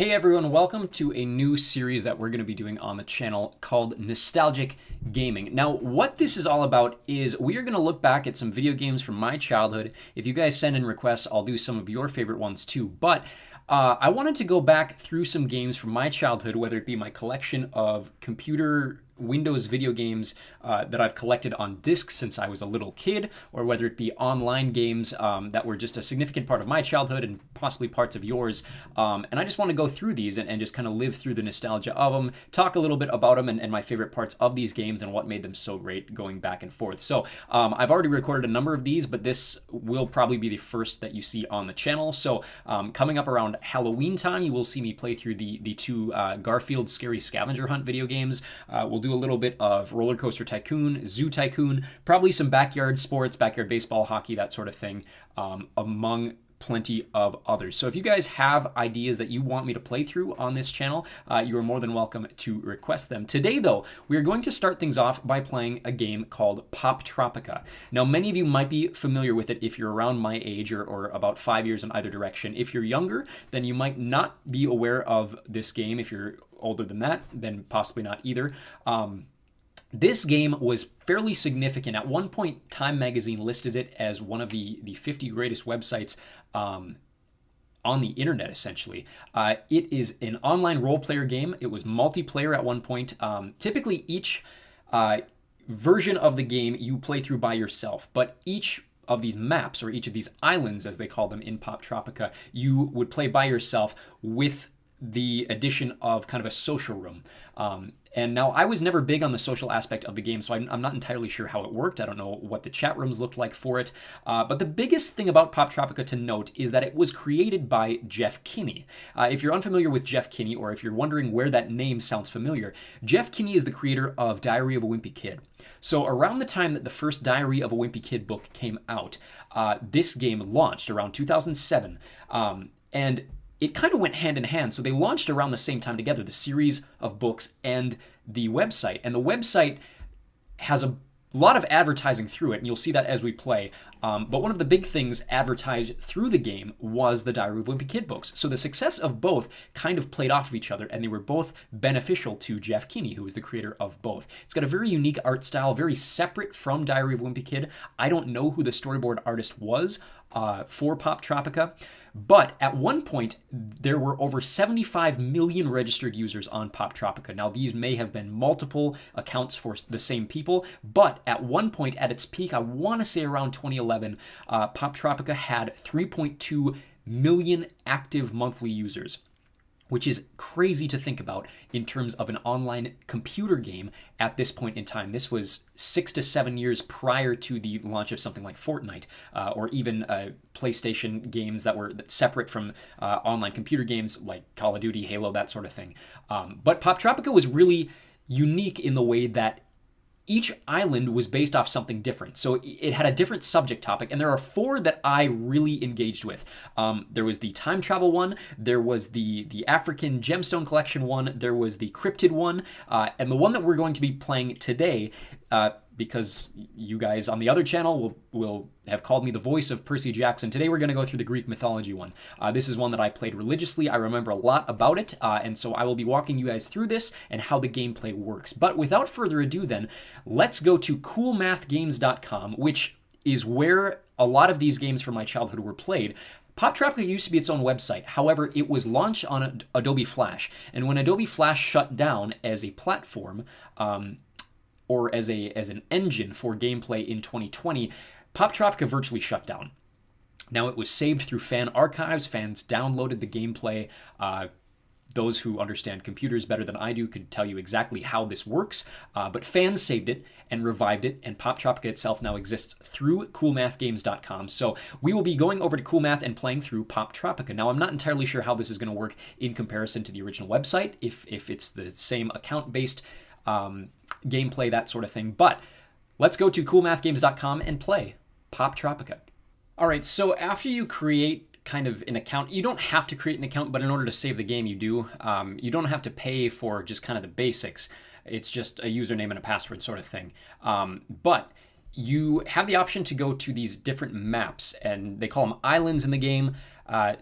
Hey everyone, welcome to a new series that we're going to be doing on the channel called Nostalgic Gaming. Now, what this is all about is we are going to look back at some video games from my childhood. If you guys send in requests, I'll do some of your favorite ones too. But I wanted to go back through some games from my childhood, whether it be my collection of computer Windows video games that I've collected on discs since I was a little kid, or whether it be online games that were just a significant part of my childhood and possibly parts of yours. And I just want to go through these and just kind of live through the nostalgia of them, talk a little bit about them and my favorite parts of these games and what made them so great going back and forth. So I've already recorded a number of these, but this will probably be the first that you see on the channel. So coming up around Halloween time, you will see me play through the two Garfield Scary Scavenger Hunt video games. We'll do a little bit of Roller Coaster Tycoon, Zoo Tycoon, probably some backyard sports, backyard baseball, hockey, that sort of thing, among plenty of others. So if you guys have ideas that you want me to play through on this channel, you are more than welcome to request them. Today, though, we are going to start things off by playing a game called Poptropica. Now, many of you might be familiar with it if you're around my age or about 5 years in either direction. If you're younger, then you might not be aware of this game. If you're older than that, then possibly not either. This game was fairly significant. At one point, Time Magazine listed it as one of the 50 greatest websites on the internet, essentially. It is an online role-player game. It was multiplayer at one point. Typically, each version of the game you play through by yourself, but each of these maps, or each of these islands, as they call them in Poptropica, you would play by yourself with the addition of kind of a social room. And now I was never big on the social aspect of the game, so I'm not entirely sure how it worked. I don't know what the chat rooms looked like for it. But the biggest thing about Poptropica to note is that it was created by Jeff Kinney. If you're unfamiliar with Jeff Kinney, or if you're wondering where that name sounds familiar, Jeff Kinney is the creator of Diary of a Wimpy Kid. So around the time that the first Diary of a Wimpy Kid book came out, this game launched around 2007. And it kind of went hand in hand. So they launched around the same time together, the series of books and the website. And the website has a lot of advertising through it, and you'll see that as we play. But one of the big things advertised through the game was the Diary of a Wimpy Kid books. So the success of both kind of played off of each other, and they were both beneficial to Jeff Kinney, who was the creator of both. It's got a very unique art style, very separate from Diary of a Wimpy Kid. I don't know who the storyboard artist was for Poptropica, but at one point, there were over 75 million registered users on Poptropica. Now, these may have been multiple accounts for the same people, but at one point, at its peak, I want to say around 2011, Poptropica had 3.2 million active monthly users, which is crazy to think about in terms of an online computer game at this point in time. This was 6 to 7 years prior to the launch of something like Fortnite, or even PlayStation games that were separate from online computer games like Call of Duty, Halo, that sort of thing. But Poptropica was really unique in the way that each island was based off something different. So it had a different subject topic, and there are 4 that I really engaged with. There was the time travel one, there was the African gemstone collection one, there was the cryptid one, and the one that we're going to be playing today, because you guys on the other channel will have called me the voice of Percy Jackson. Today we're going to go through the Greek mythology one. This is one that I played religiously. I remember a lot about it, and so I will be walking you guys through this and how the gameplay works. But without further ado then, let's go to coolmathgames.com, which is where a lot of these games from my childhood were played. Poptropica used to be its own website. However, it was launched on Adobe Flash, and when Adobe Flash shut down as a platform, or as an engine for gameplay in 2020, Poptropica virtually shut down. Now, it was saved through fan archives. Fans downloaded the gameplay. Those who understand computers better than I do could tell you exactly how this works, but fans saved it and revived it, and Poptropica itself now exists through coolmathgames.com. So we will be going over to Coolmath and playing through Poptropica. Now, I'm not entirely sure how this is going to work in comparison to the original website, if it's the same account-based gameplay, that sort of thing. But let's go to coolmathgames.com and play Poptropica. All right, so after you create kind of an account, you don't have to create an account, but in order to save the game, you do. You don't have to pay for just kind of the basics. It's just a username and a password sort of thing. But you have the option to go to these different maps, and they call them islands in the game.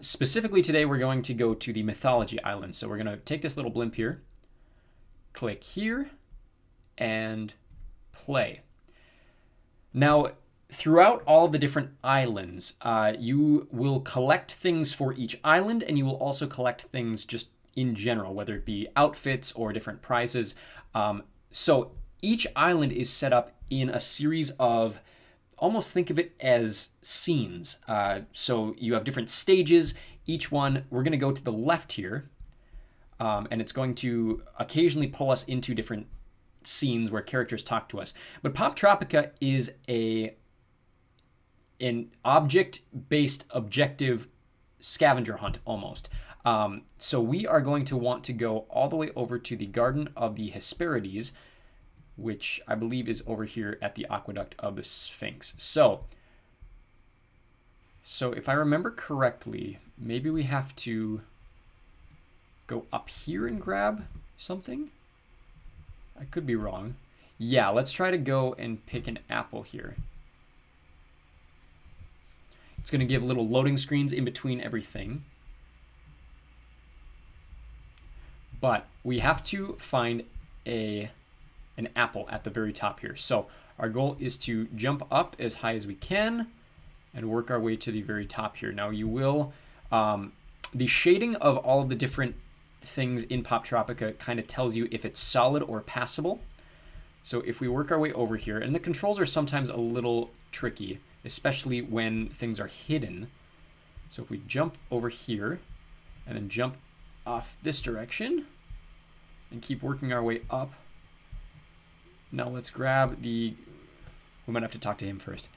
Specifically today, we're going to go to the Mythology Island. So we're going to take this little blimp here, click here, and play. Now, throughout all of the different islands, you will collect things for each island, and you will also collect things just in general, whether it be outfits or different prizes. So each island is set up in a series of, almost think of it as scenes. So you have different stages. Each one, we're going to go to the left here, and it's going to occasionally pull us into different scenes where characters talk to us. But Poptropica is an object-based objective scavenger hunt almost. So we are going to want to go all the way over to the Garden of the Hesperides, which I believe is over here at the Aqueduct of the Sphinx. So if I remember correctly, maybe we have to go up here and grab something? I could be wrong. Yeah, let's try to go and pick an apple here. It's going to give little loading screens in between everything. But we have to find an apple at the very top here. So our goal is to jump up as high as we can and work our way to the very top here. Now you will, the shading of all of the different things in Poptropica kind of tells you if it's solid or passable. So if we work our way over here, and the controls are sometimes a little tricky, especially when things are hidden. So if we jump over here and then jump off this direction and keep working our way up. Now let's grab the, we might have to talk to him first.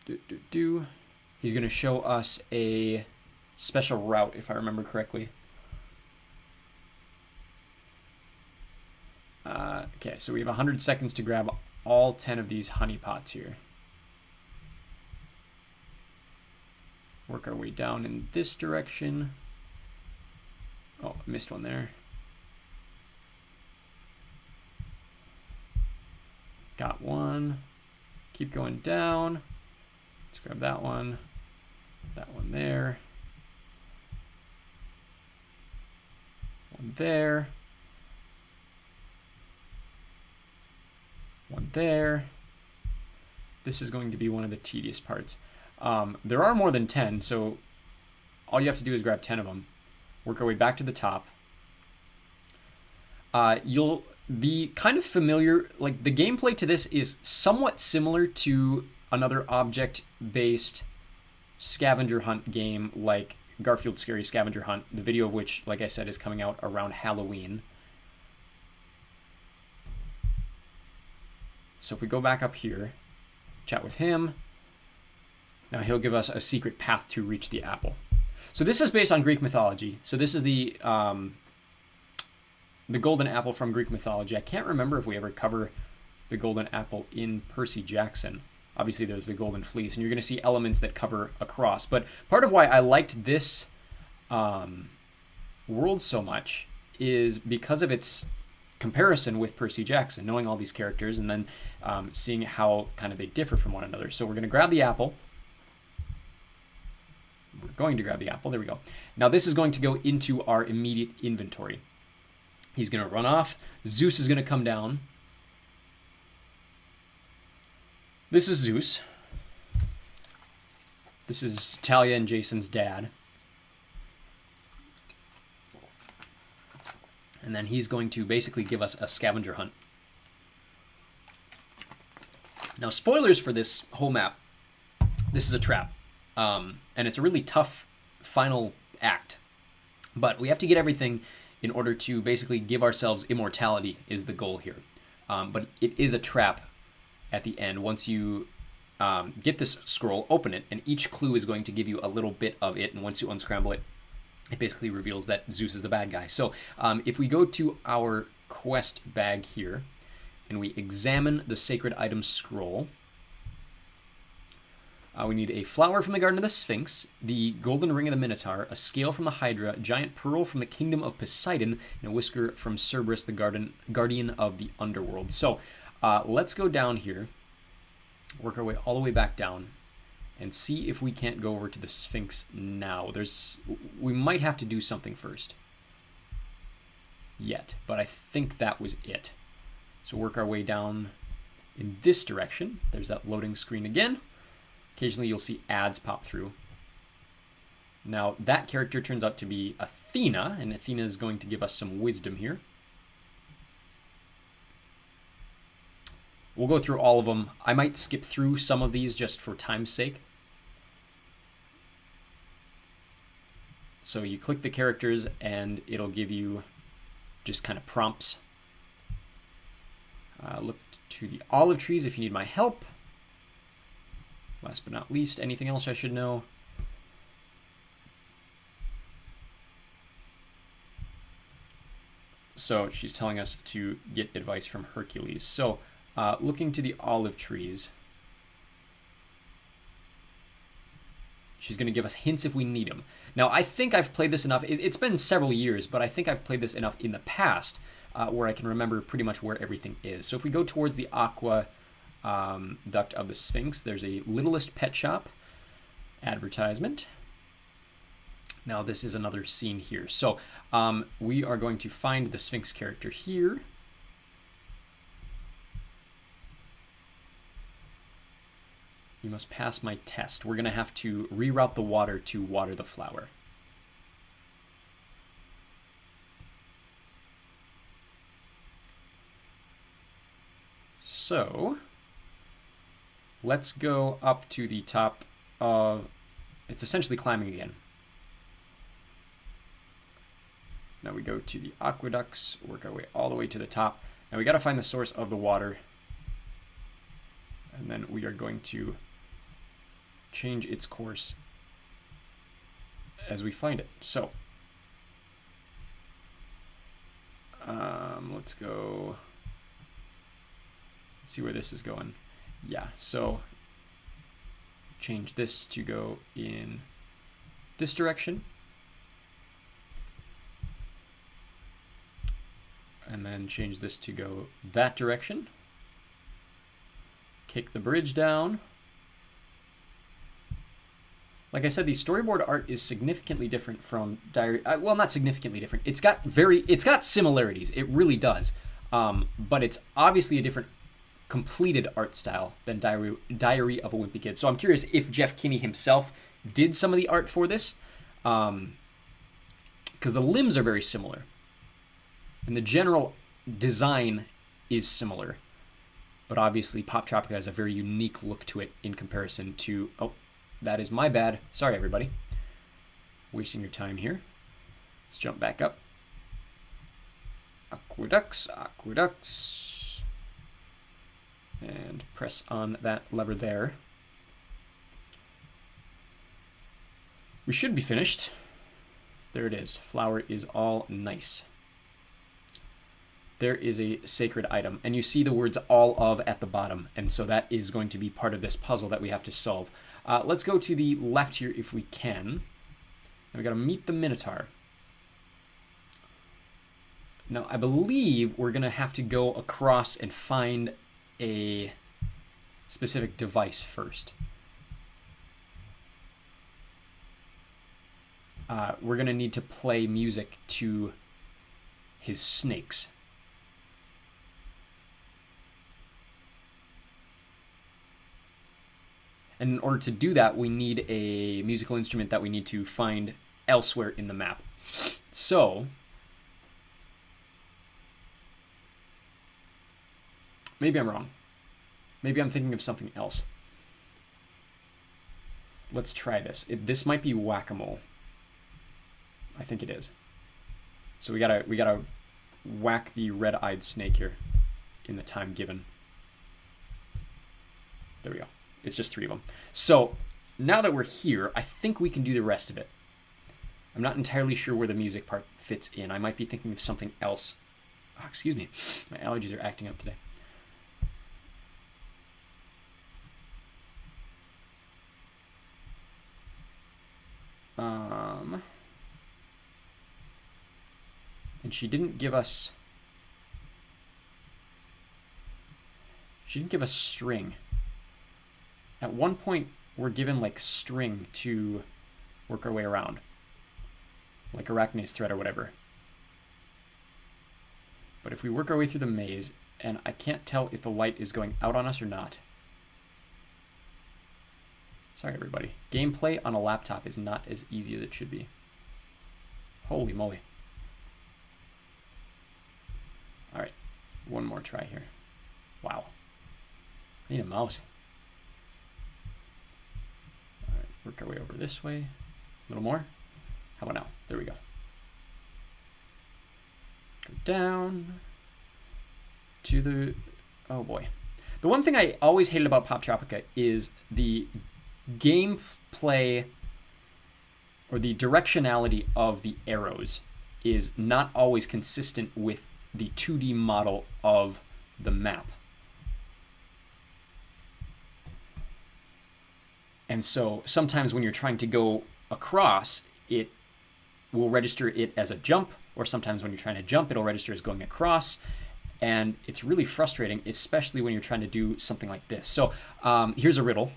He's going to show us a special route, if I remember correctly. Okay, so we have 100 seconds to grab all 10 of these honey pots here. Work our way down in this direction. Oh, I missed one there. Got one. Keep going down. Let's grab that one there. One there. One there. This is going to be one of the tedious parts. There are more than 10, so all you have to do is grab 10 of them. Work our way back to the top. You'll be kind of familiar, like the gameplay to this is somewhat similar to another object-based scavenger hunt game like Garfield's Scary Scavenger Hunt, the video of which, like I said, is coming out around Halloween. So if we go back up here, chat with him, now he'll give us a secret path to reach the apple. So this is based on Greek mythology. So this is the golden apple from Greek mythology. I can't remember if we ever cover the golden apple in Percy Jackson. Obviously, there's the golden fleece, and you're going to see elements that cover across. But part of why I liked this world so much is because of its comparison with Percy Jackson, knowing all these characters and then seeing how kind of they differ from one another. So we're going to grab the apple. We're going to grab the apple. There we go. Now this is going to go into our immediate inventory. He's going to run off. Zeus is going to come down. This is Zeus. This is Talia and Jason's dad. And then he's going to basically give us a scavenger hunt. Now, spoilers for this whole map. This is a trap. And it's a really tough final act. But we have to get everything in order to basically give ourselves immortality is the goal here. But it is a trap at the end. Once you get this scroll, open it, and each clue is going to give you a little bit of it. And once you unscramble it, it basically reveals that Zeus is the bad guy. So if we go to our quest bag here and we examine the sacred item scroll, we need a flower from the Garden of the Sphinx, the golden ring of the Minotaur, a scale from the Hydra, a giant pearl from the kingdom of Poseidon, and a whisker from Cerberus, the guardian of the underworld. So Let's go down here, work our way all the way back down, and see if we can't go over to the Sphinx now. We might have to do something first. Yet, but I think that was it. So work our way down in this direction. There's that loading screen again. Occasionally you'll see ads pop through. Now that character turns out to be Athena, and Athena is going to give us some wisdom here. We'll go through all of them. I might skip through some of these just for time's sake. So you click the characters and it'll give you just kind of prompts. Look to the olive trees if you need my help. Last but not least, anything else I should know? So she's telling us to get advice from Hercules. So looking to the olive trees, she's going to give us hints if we need them. Now, I think I've played this enough. It's been several years, but I think I've played this enough in the past where I can remember pretty much where everything is. So if we go towards the aqua duct of the Sphinx, there's a Littlest Pet Shop advertisement. Now, this is another scene here. So we are going to find the Sphinx character here. You must pass my test. We're going to have to reroute the water to water the flower. So let's go up to the top of, it's essentially climbing again. Now we go to the aqueducts, work our way all the way to the top. Now we got to find the source of the water. And then we are going to change its course as we find it. So let's go, let's see where this is going. Yeah, so change this to go in this direction. And then change this to go that direction. Kick the bridge down. Like I said, the storyboard art is significantly different from Diary. Well, not significantly different. It's got similarities. It really does. But it's obviously a different completed art style than Diary of a Wimpy Kid. So I'm curious if Jeff Kinney himself did some of the art for this, because the limbs are very similar, and the general design is similar. But obviously, Poptropica has a very unique look to it in comparison to... Oh, that is my bad. Sorry, everybody. Wasting your time here. Let's jump back up. Aqueducts, aqueducts. And press on that lever there. We should be finished. There it is. Flower is all nice. There is a sacred item, and you see the words all of at the bottom, and so that is going to be part of this puzzle that we have to solve. Let's go to the left here if we can. And we got to meet the Minotaur. Now, I believe we're going to have to go across and find a specific device first. We're going to need to play music to his snakes. And in order to do that, we need a musical instrument that we need to find elsewhere in the map. So, maybe I'm wrong. Maybe I'm thinking of something else. Let's try this. This might be whack-a-mole. I think it is. So we gotta whack the red-eyed snake here in the time given. There we go. It's just 3 of them. So now that we're here, I think we can do the rest of it. I'm not entirely sure where the music part fits in. I might be thinking of something else. Oh, excuse me. My allergies are acting up today. And she didn't give us... She didn't give us string. At one point, we're given like string to work our way around. Like Arachne's thread or whatever. But if we work our way through the maze, and I can't tell if the light is going out on us or not. Sorry, everybody. Gameplay on a laptop is not as easy as it should be. Holy moly. All right, one more try here. Wow. I need a mouse. All right, work our way over this way. A little more. How about now? There we go. Go down to the, oh boy. The one thing I always hated about Poptropica is the gameplay or the directionality of the arrows is not always consistent with the 2D model of the map. And so sometimes when you're trying to go across, it will register it as a jump, or sometimes when you're trying to jump, it'll register as going across. And it's really frustrating, especially when you're trying to do something like this. So here's a riddle.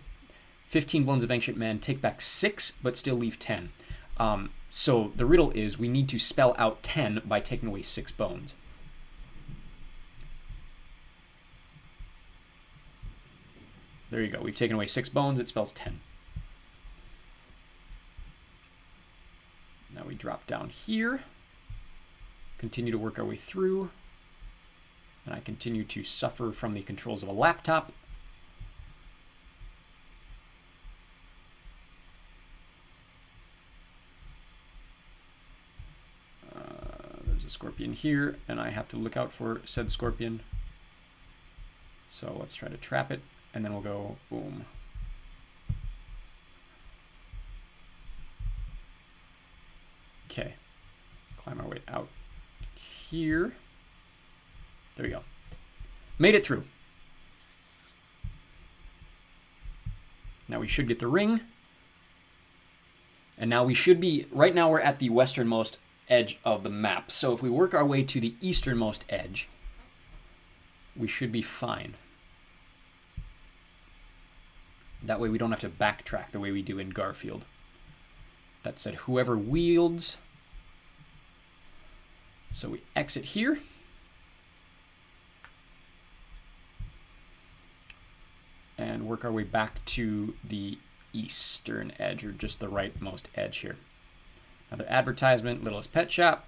15 bones of ancient man, take back 6, but still leave 10. So the riddle is we need to spell out 10 by taking away 6 bones. There you go. We've taken away 6 bones. It spells 10. Now we drop down here. Continue to work our way through. And I continue to suffer from the controls of a laptop. There's a scorpion here, and I have to look out for said scorpion. So let's try to trap it. And then we'll go boom. Okay. Climb our way out here. There we go. Made it through. Now we should get the ring. And now we should be, right now we're at the westernmost edge of the map. So if we work our way to the easternmost edge, we should be fine. That way we don't have to backtrack the way we do in Garfield. That said, whoever wields. So we exit here. And work our way back to the eastern edge, or just the rightmost edge here. Another advertisement, Littlest Pet Shop.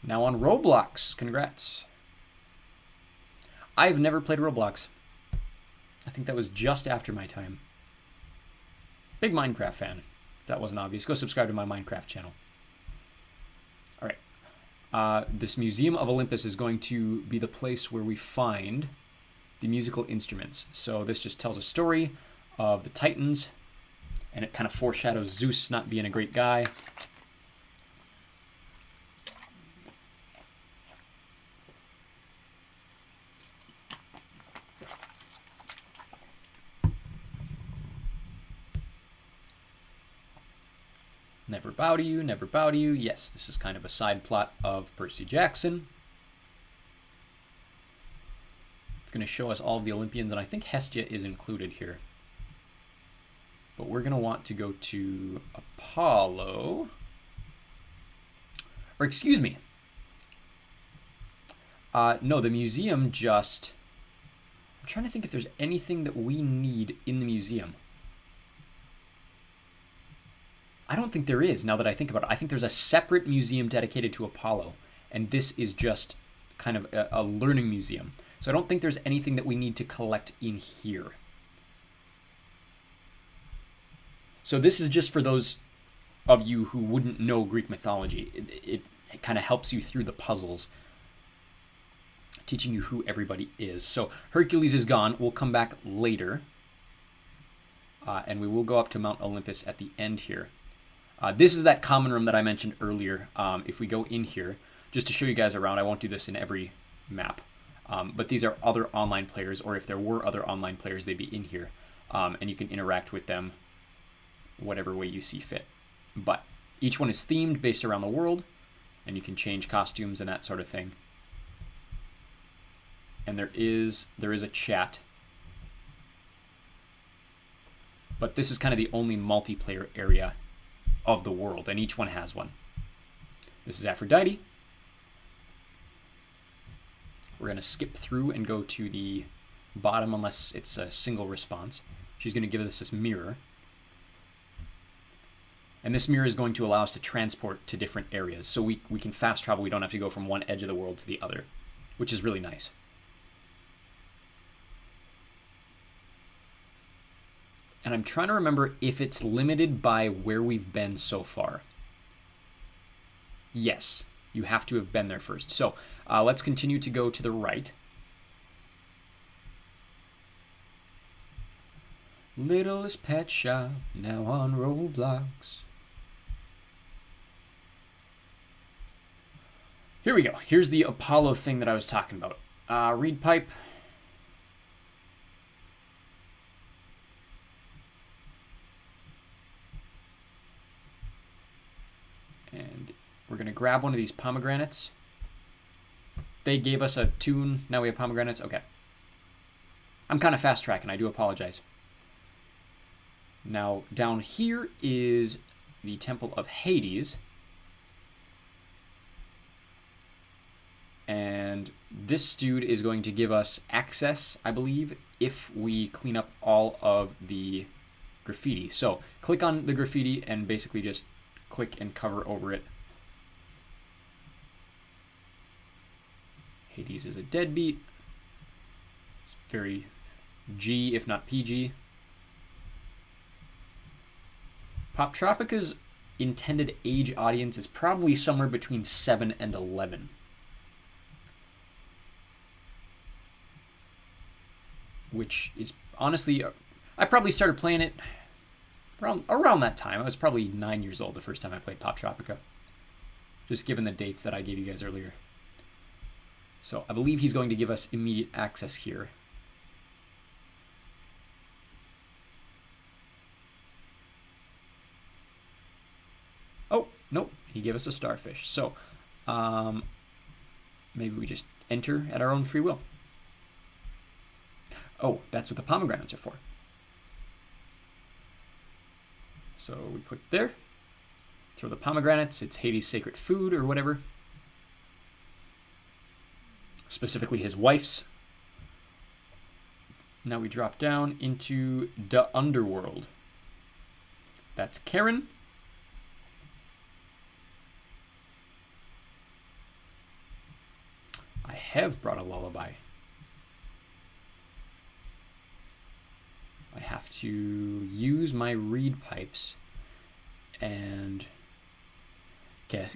Now on Roblox. Congrats. I've never played Roblox. I think that was just after my time. Big Minecraft fan. That wasn't obvious. Go subscribe to my Minecraft channel. All right. This Museum of Olympus is going to be the place where we find the musical instruments. So this just tells a story of the Titans, and it kind of foreshadows Zeus not being a great guy. Never bow to you, never bow to you. Yes, this is kind of a side plot of Percy Jackson. It's going to show us all of the Olympians, and I think Hestia is included here. But we're going to want to go to Apollo. Or excuse me. No, the museum just... I'm trying to think if there's anything that we need in the museum. I don't think there is, now that I think about it. I think there's a separate museum dedicated to Apollo, and this is just kind of a learning museum. So I don't think there's anything that we need to collect in here. So this is just for those of you who wouldn't know Greek mythology. It kind of helps you through the puzzles, teaching you who everybody is. So Hercules is gone. We'll come back later, and we will go up to Mount Olympus at the end here. This is that common room that I mentioned earlier. If we go in here, just to show you guys around, I won't do this in every map, but these are other online players, or if there were other online players, they'd be in here, and you can interact with them whatever way you see fit. But each one is themed based around the world, and you can change costumes and that sort of thing. and there is a chat. But this is kind of the only multiplayer area of the world, and each one has one. This is Aphrodite. We're going to skip through and go to the bottom unless it's a single response. She's going to give us this mirror. And this mirror is going to allow us to transport to different areas. So we can fast travel. We don't have to go from one edge of the world to the other, which is really nice. And I'm trying to remember if it's limited by where we've been so far. Yes, you have to have been there first. So let's continue to go to the right. Littlest Pet Shop, now on Roblox. Here we go. Here's the Apollo thing that I was talking about. Reed pipe. And we're going to grab one of these pomegranates. They gave us a tune. Now we have pomegranates. Okay. I'm kind of fast tracking. I do apologize. Now, down here is the Temple of Hades. And this dude is going to give us access, I believe, if we clean up all of the graffiti. So, click on the graffiti and basically just click and cover over it. Hades is a deadbeat. It's very G, if not PG. Poptropica's intended age audience is probably somewhere between 7 and 11. Which is, honestly, I probably started playing it around that time. I was probably 9 years old the first time I played Poptropica. Just given the dates that I gave you guys earlier. So I believe he's going to give us immediate access here. Oh, nope. He gave us a starfish. So maybe we just enter at our own free will. Oh, that's what the pomegranates are for. So we click there. Throw the pomegranates. It's Hades' sacred food or whatever. Specifically his wife's. Now we drop down into the underworld. That's Karen. I have brought a lullaby. I have to use my reed pipes and okay,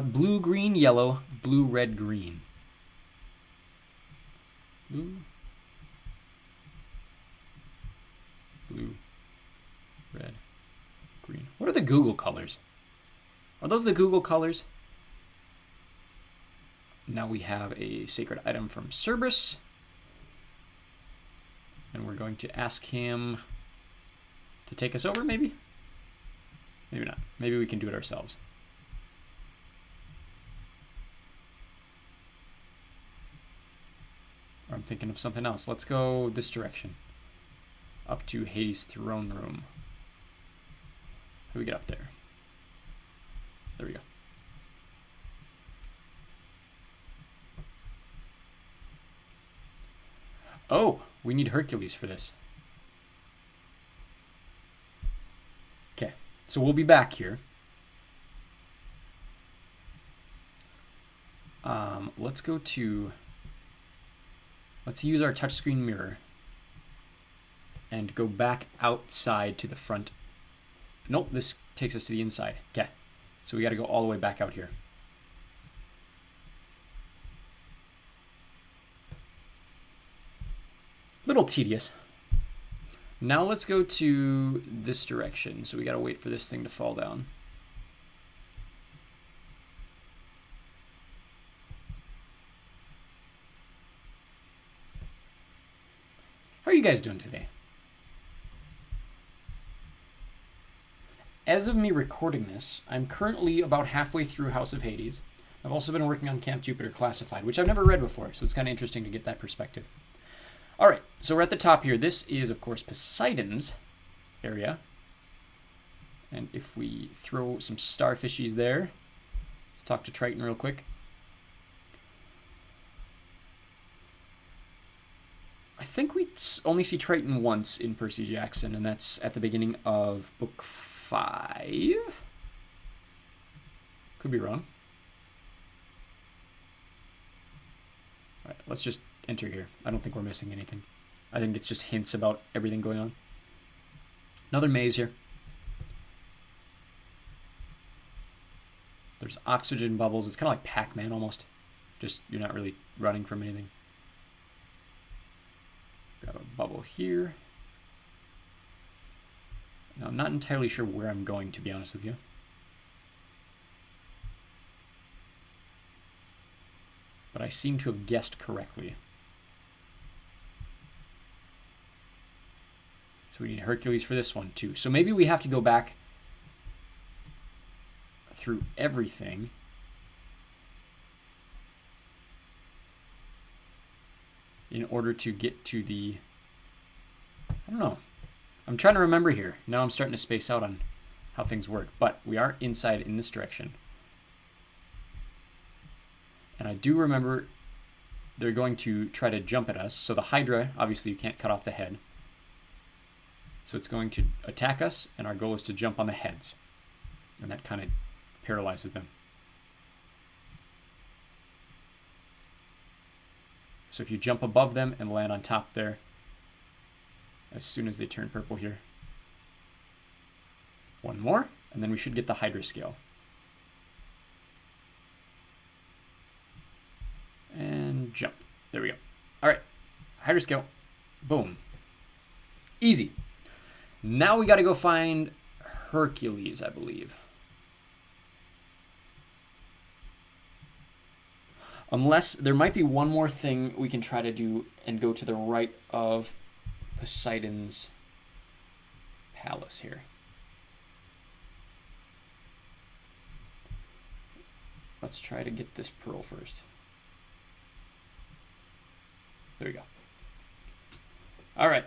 blue, green, yellow, blue, red, green. Blue, red, green. What are the Google colors? Are those the Google colors? Now we have a sacred item from Cerberus. And we're going to ask him to take us over, maybe? Maybe not. Maybe we can do it ourselves. Or I'm thinking of something else. Let's go this direction. Up to Hades' throne room. How do we get up there? There we go. Oh, we need Hercules for this. Okay, so we'll be back here. Let's go to... Let's use our touchscreen mirror and go back outside to the front. Nope, this takes us to the inside. Okay, so we got to go all the way back out here. Little tedious. Now let's go to this direction. So we got to wait for this thing to fall down. How are you guys doing today? As of me recording this, I'm currently about halfway through House of Hades. I've also been working on Camp Jupiter Classified, which I've never read before, so it's kind of interesting to get that perspective. All right, so we're at the top here. This is, of course, Poseidon's area. And if we throw some starfishies there, let's talk to Triton real quick. I think we only see Triton once in Percy Jackson, and that's at the beginning of book 5. Could be wrong. All right, let's just enter here. I don't think we're missing anything. I think it's just hints about everything going on. Another maze here. There's oxygen bubbles. It's kind of like Pac-Man almost. Just you're not really running from anything. Got a bubble here. Now, I'm not entirely sure where I'm going, to be honest with you. But I seem to have guessed correctly. So we need Hercules for this one, too. So maybe we have to go back through everything. In order to get to the... I don't know. I'm trying to remember here. Now I'm starting to space out on how things work. But we are inside in this direction. And I do remember they're going to try to jump at us. So the Hydra, obviously you can't cut off the head. So it's going to attack us, and our goal is to jump on the heads. And that kind of paralyzes them. So if you jump above them and land on top there, as soon as they turn purple here. One more, and then we should get the Hydra scale. And jump. There we go. All right, Hydra scale. Boom. Easy. Now we got to go find Hercules, I believe. Unless there might be one more thing we can try to do and go to the right of Poseidon's palace here. Let's try to get this pearl first. There we go. All right.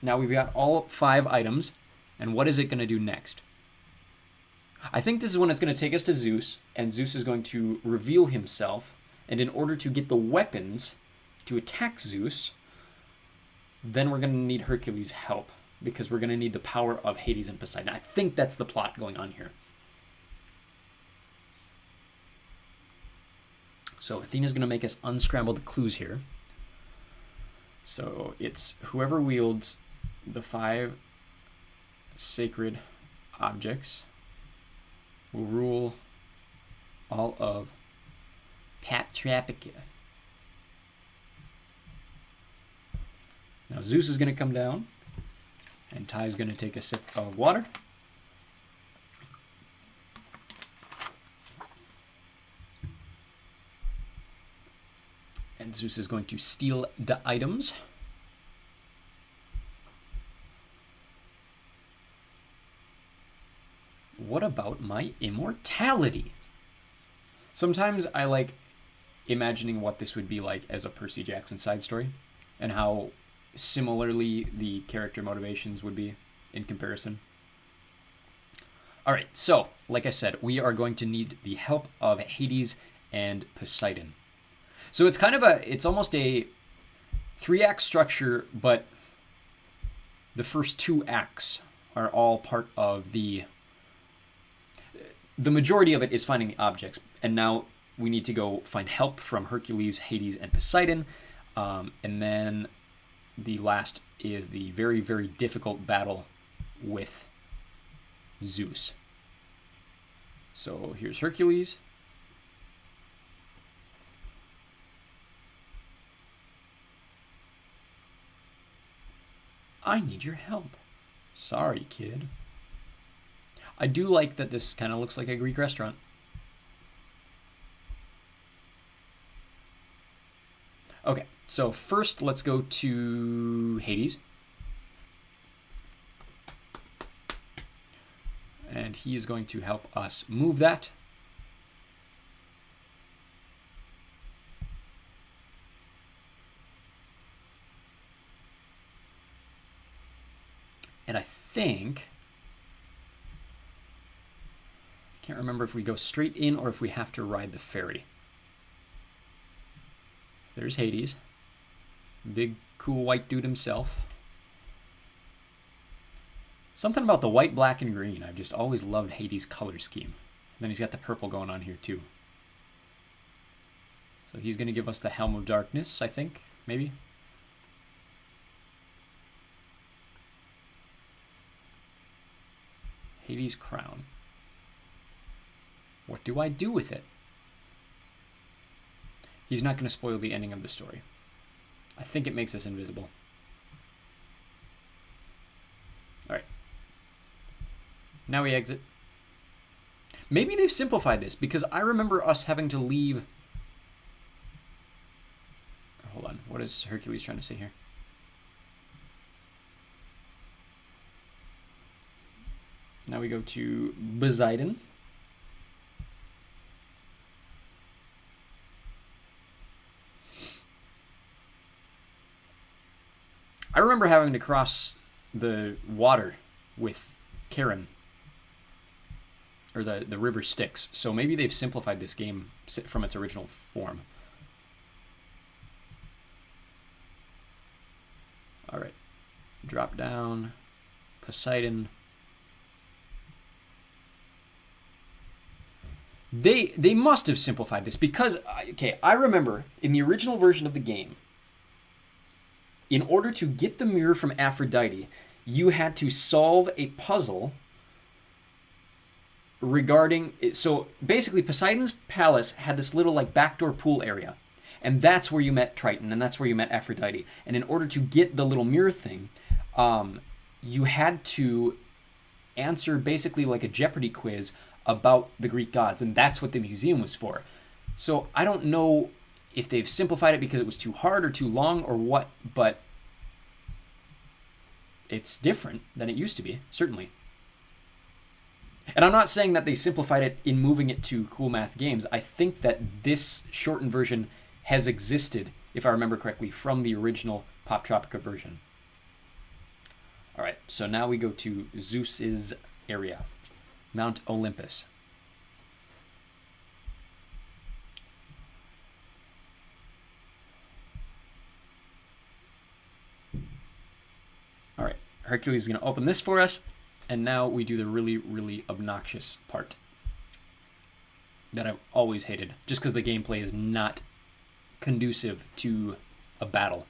Now we've got all 5 items, and what is it going to do next? I think this is when it's going to take us to Zeus, and Zeus is going to reveal himself, and in order to get the weapons to attack Zeus, then we're going to need Hercules' help, because we're going to need the power of Hades and Poseidon. I think that's the plot going on here. So Athena's going to make us unscramble the clues here. So it's whoever wields the 5 sacred objects will rule all of Poptropica. Now Zeus is going to come down, and Ty's going to take a sip of water. And Zeus is going to steal the items. What about my immortality? Sometimes I like imagining what this would be like as a Percy Jackson side story and how similarly the character motivations would be in comparison. All right, so like I said, we are going to need the help of Hades and Poseidon. So it's kind of it's almost a 3-act structure, but the first 2 acts are all part of the majority of it is finding the objects. And now we need to go find help from Hercules, Hades, and Poseidon. And then the last is the very, very difficult battle with Zeus. So here's Hercules. I need your help. Sorry, kid. I do like that this kind of looks like a Greek restaurant. Okay, so first let's go to Hades. And and he is going to help us move that. And I think, I can't remember if we go straight in or if we have to ride the ferry. There's Hades. Big, cool white dude himself. Something about the white, black, and green. I've just always loved Hades' color scheme. And then he's got the purple going on here too. So he's going to give us the Helm of Darkness, I think, maybe. Hades' crown. What do I do with it? He's not going to spoil the ending of the story. I think it makes us invisible. Alright. Now we exit. Maybe they've simplified this, because I remember us having to leave... Hold on. What is Hercules trying to say here? Now we go to Poseidon. I remember having to cross the water with Charon, or the river Styx. So maybe they've simplified this game from its original form. All right, drop down, Poseidon. They must have simplified this because, okay, I remember in the original version of the game, in order to get the mirror from Aphrodite, you had to solve a puzzle regarding... So basically, Poseidon's palace had this little like backdoor pool area. And that's where you met Triton, and that's where you met Aphrodite. And in order to get the little mirror thing, you had to answer basically like a Jeopardy quiz about the Greek gods, and that's what the museum was for. So I don't know if they've simplified it because it was too hard or too long or what, but it's different than it used to be, certainly. And I'm not saying that they simplified it in moving it to Cool Math Games. I think that this shortened version has existed, if I remember correctly, from the original Poptropica version. All right, so now we go to Zeus's area, Mount Olympus. All right, Hercules is going to open this for us, and now we do the really, really obnoxious part that I've always hated, just because the gameplay is not conducive to a battle.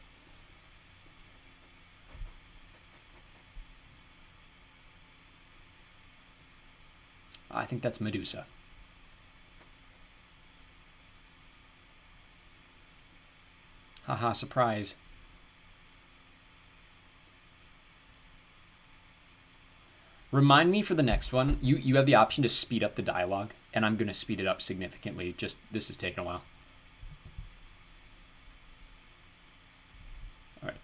I think that's Medusa. Haha, surprise. Remind me for the next one, you have the option to speed up the dialogue, and I'm going to speed it up significantly. Just, this is taking a while. All right.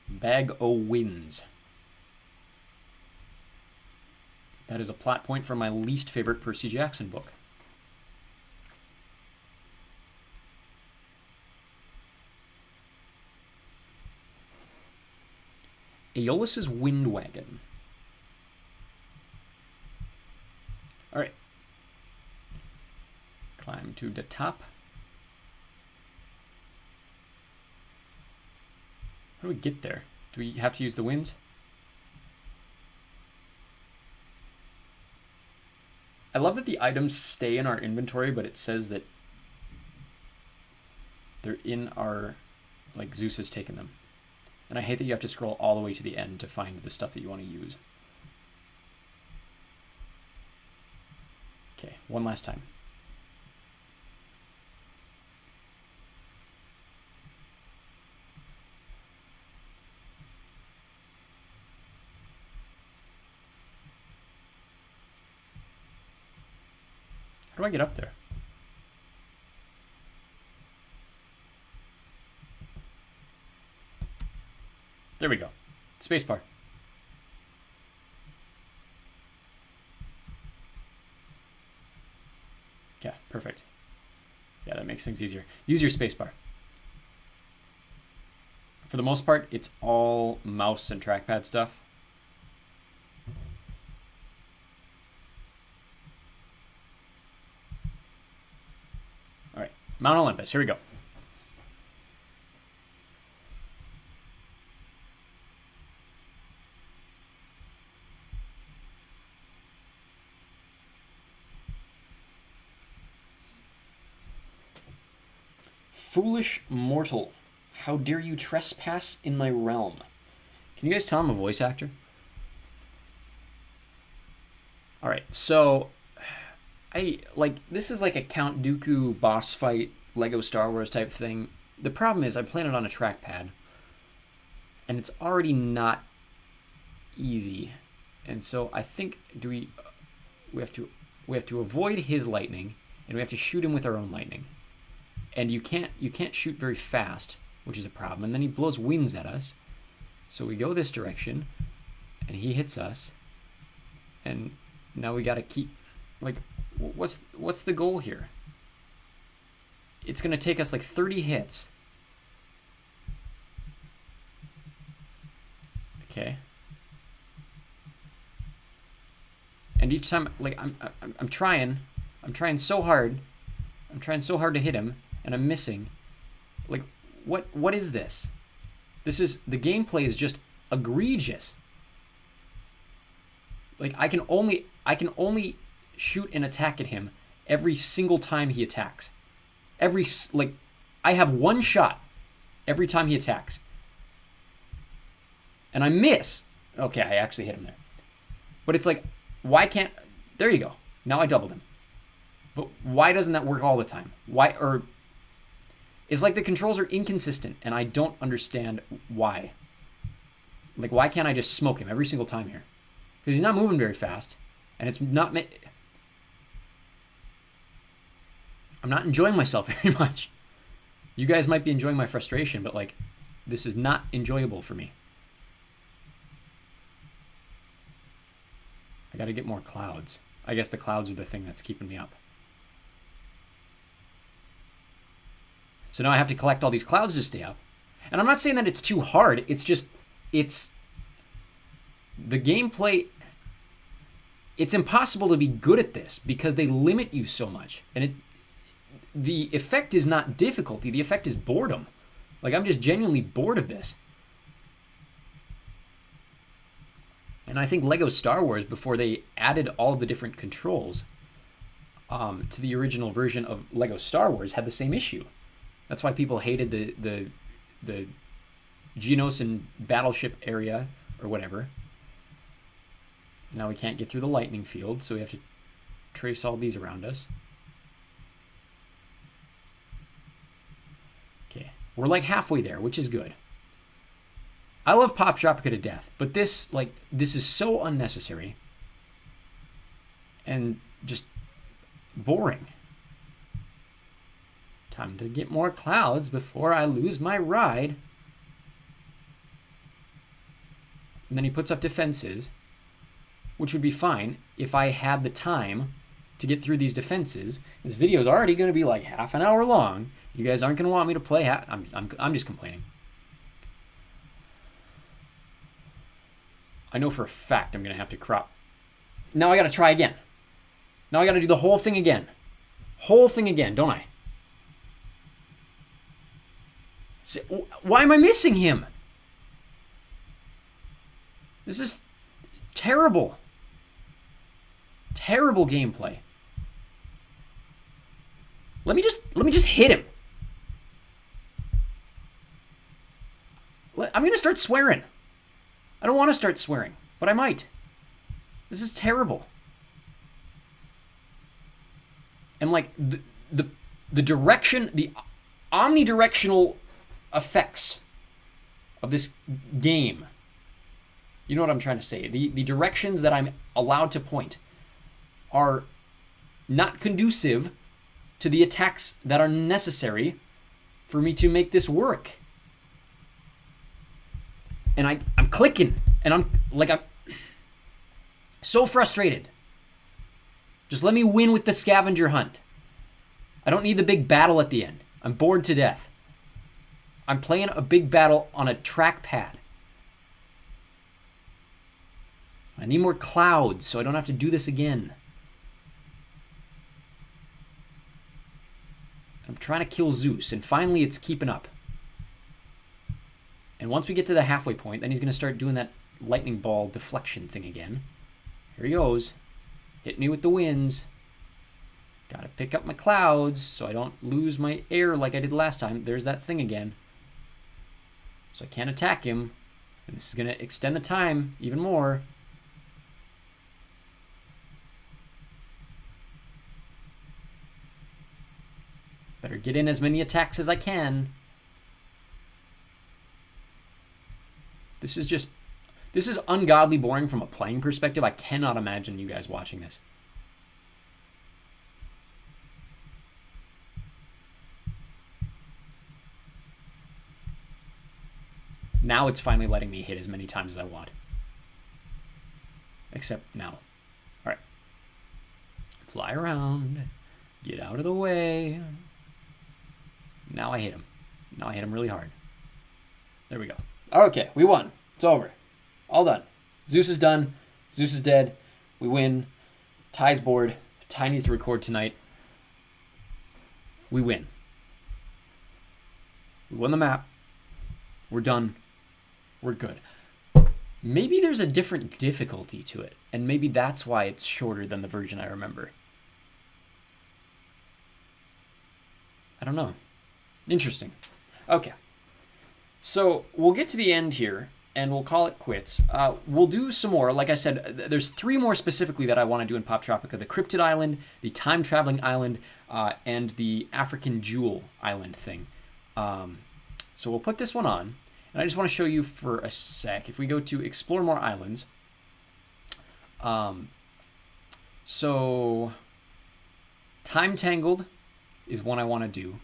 Bag o' Winds. That is a plot point from my least favorite Percy Jackson book. Aeolus's Wind Wagon. All right. Climb to the top. How do we get there? Do we have to use the winds? I love that the items stay in our inventory, but it says that they're in our, like Zeus has taken them. And I hate that you have to scroll all the way to the end to find the stuff that you want to use. Okay, one last time. How do I get up there? There we go. Spacebar. Yeah, perfect. Yeah, that makes things easier. Use your spacebar. For the most part, it's all mouse and trackpad stuff. All right, Mount Olympus, here we go. Foolish mortal, how dare you trespass in my realm? Can you guys tell I'm a voice actor? All right, so this is like a Count Dooku boss fight, Lego Star Wars type thing. The problem is I'm playing it on a trackpad, and it's already not easy. And so I think we have to avoid his lightning, and we have to shoot him with our own lightning. And you can't shoot very fast, which is a problem. And then he blows winds at us. So we go this direction, and he hits us. And now we gotta keep, like, what's the goal here? It's gonna take us like 30 hits. Okay. And each time, like, I'm trying so hard. I'm trying so hard to hit him. And I'm missing. Like, what is this? The gameplay is just egregious. Like, I can only shoot an attack at him every single time he attacks. I have one shot every time he attacks. And I miss. Okay, I actually hit him there. But it's like, why can't, there you go. Now I doubled him. But why doesn't that work all the time? It's like the controls are inconsistent, and I don't understand why. Like, why can't I just smoke him every single time here? Because he's not moving very fast, and it's not... I'm not enjoying myself very much. You guys might be enjoying my frustration, but, like, this is not enjoyable for me. I gotta get more clouds. I guess the clouds are the thing that's keeping me up. So now I have to collect all these clouds to stay up. And I'm not saying that it's too hard. It's just, the gameplay, it's impossible to be good at this because they limit you so much. And the effect is not difficulty. The effect is boredom. Like, I'm just genuinely bored of this. And I think Lego Star Wars, before they added all the different controls to the original version of Lego Star Wars, had the same issue. That's why people hated the Geonosis battleship area or whatever. Now we can't get through the lightning field, so we have to trace all these around us. Okay, we're like halfway there, which is good. I love Poptropica to death, but this is so unnecessary and just boring. Time to get more clouds before I lose my ride. And then he puts up defenses, which would be fine if I had the time to get through these defenses. This video is already going to be like half an hour long. You guys aren't going to want me to play. I'm just complaining. I know for a fact I'm going to have to crop. Now I got to try again. Now I got to do the whole thing again. Whole thing again, don't I? So, why am I missing him? This is terrible. Terrible gameplay. Let me just hit him. I'm going to start swearing. I don't want to start swearing, but I might. This is terrible. And like the direction, the omnidirectional effects of this game. You know what I'm trying to say? The directions that I'm allowed to point are not conducive to the attacks that are necessary for me to make this work. And I'm clicking, and I'm so frustrated. Just let me win with the scavenger hunt. I don't need the big battle at the end. I'm bored to death. I'm playing a big battle on a trackpad. I need more clouds so I don't have to do this again. I'm trying to kill Zeus, and finally it's keeping up. And once we get to the halfway point, then he's going to start doing that lightning ball deflection thing again. Here he goes. Hit me with the winds. Gotta pick up my clouds so I don't lose my air like I did last time. There's that thing again. So I can't attack him. And this is going to extend the time even more. Better get in as many attacks as I can. This is ungodly boring from a playing perspective. I cannot imagine you guys watching this. Now it's finally letting me hit as many times as I want. Except now. All right. Fly around. Get out of the way. Now I hit him. Now I hit him really hard. There we go. Okay, we won. It's over. All done. Zeus is done. Zeus is dead. We win. Ty's bored. Ty needs to record tonight. We win. We won the map. We're done. We're good. Maybe there's a different difficulty to it, and maybe that's why it's shorter than the version I remember. I don't know. Interesting. Okay. So we'll get to the end here, and we'll call it quits. We'll do some more. Like I said, there's 3 more specifically that I want to do in Poptropica. The Cryptid Island, the Time Traveling Island, and the African Jewel Island thing. So we'll put this one on. And I just want to show you for a sec. If we go to Explore More Islands. So Time Tangled is one I want to do.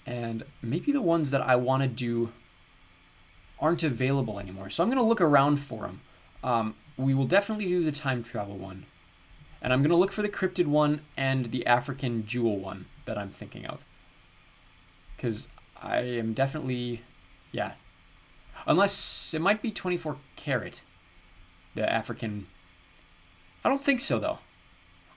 And maybe the ones that I want to do aren't available anymore. So I'm going to look around for them. We will definitely do the time travel one. And I'm going to look for the cryptid one and the African jewel one that I'm thinking of. Because I am definitely, yeah. Unless it might be 24 karat, the African. I don't think so, though.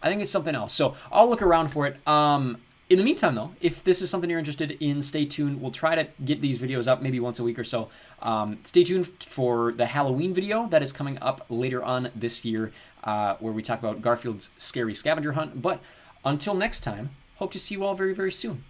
I think it's something else. So I'll look around for it. In the meantime, though, if this is something you're interested in, stay tuned. We'll try to get these videos up maybe once a week or so. Stay tuned for the Halloween video that is coming up later on this year, where we talk about Garfield's scary scavenger hunt. But until next time, hope to see you all very, very soon.